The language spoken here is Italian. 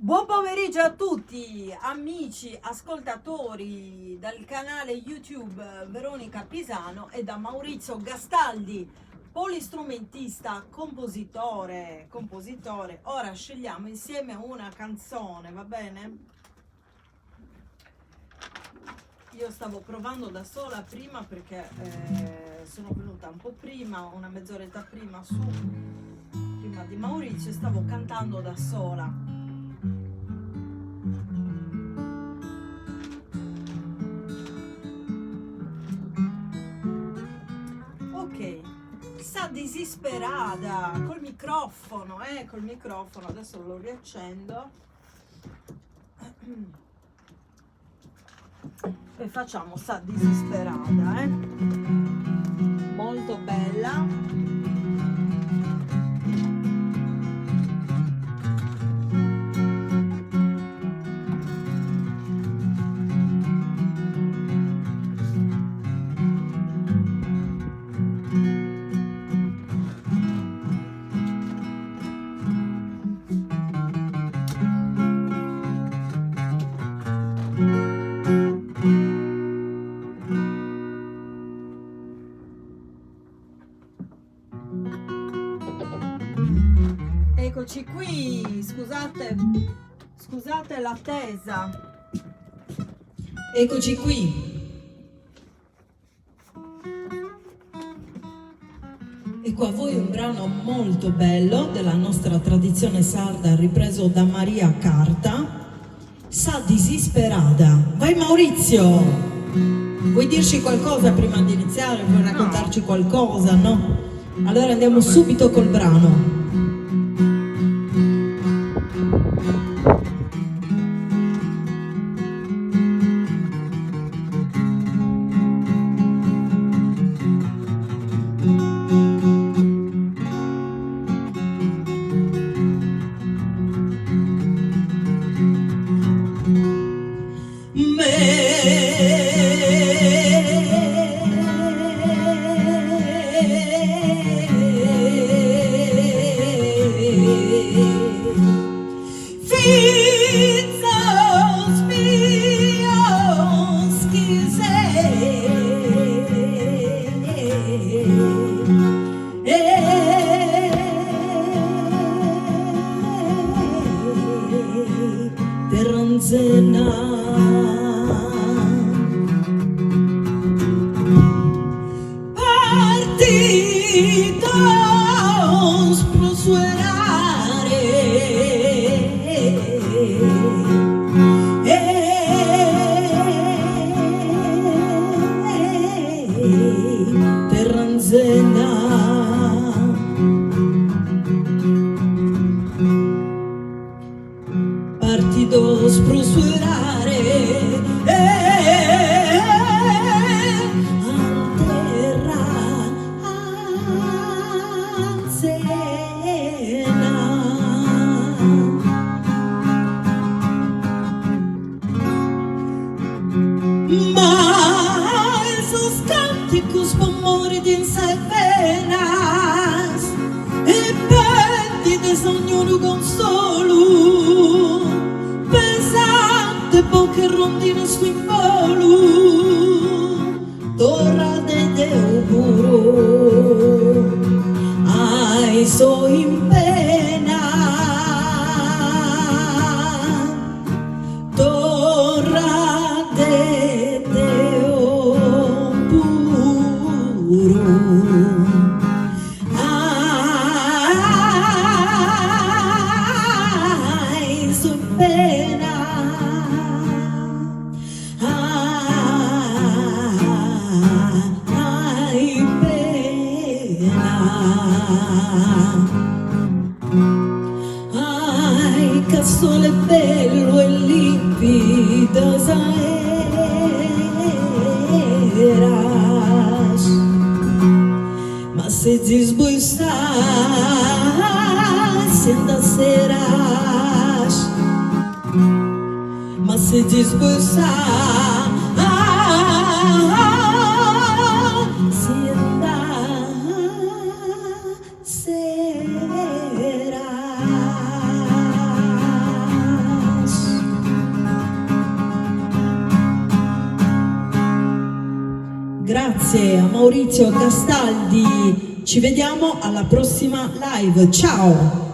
Buon pomeriggio a tutti amici ascoltatori dal canale YouTube Veronica Pisano e da Maurizio Gastaldi, polistrumentista, compositore. Ora scegliamo insieme una canzone, va bene? Io stavo provando da sola prima perché sono venuta un po' prima, una mezz'oretta prima prima di Maurizio, e stavo cantando da sola. Sa disisperata col microfono, adesso lo riaccendo e facciamo Sa disisperata, molto bella. Eccoci qui, scusate l'attesa. Eccoci qui. Ecco a voi un brano molto bello della nostra tradizione sarda, ripreso da Maria Carta. Sa disisperata. Vai Maurizio, vuoi dirci qualcosa prima di iniziare? Vuoi raccontarci qualcosa, no? Allora andiamo subito col brano. Partido sprosuerare terra anzena, ma esos cánticos pomori din venas e pendi de sogno consolo pesante poche rondine sui volo torra de Deu puro ai so in pena torra de Deu puro ai so pena ai pena ai che sole bello e limpido eras, ma se desbuiçasse ainda serás, mas se desbuiçasse ainda serás. Grazie a Maurizio Castaldi, ci vediamo alla prossima live, ciao!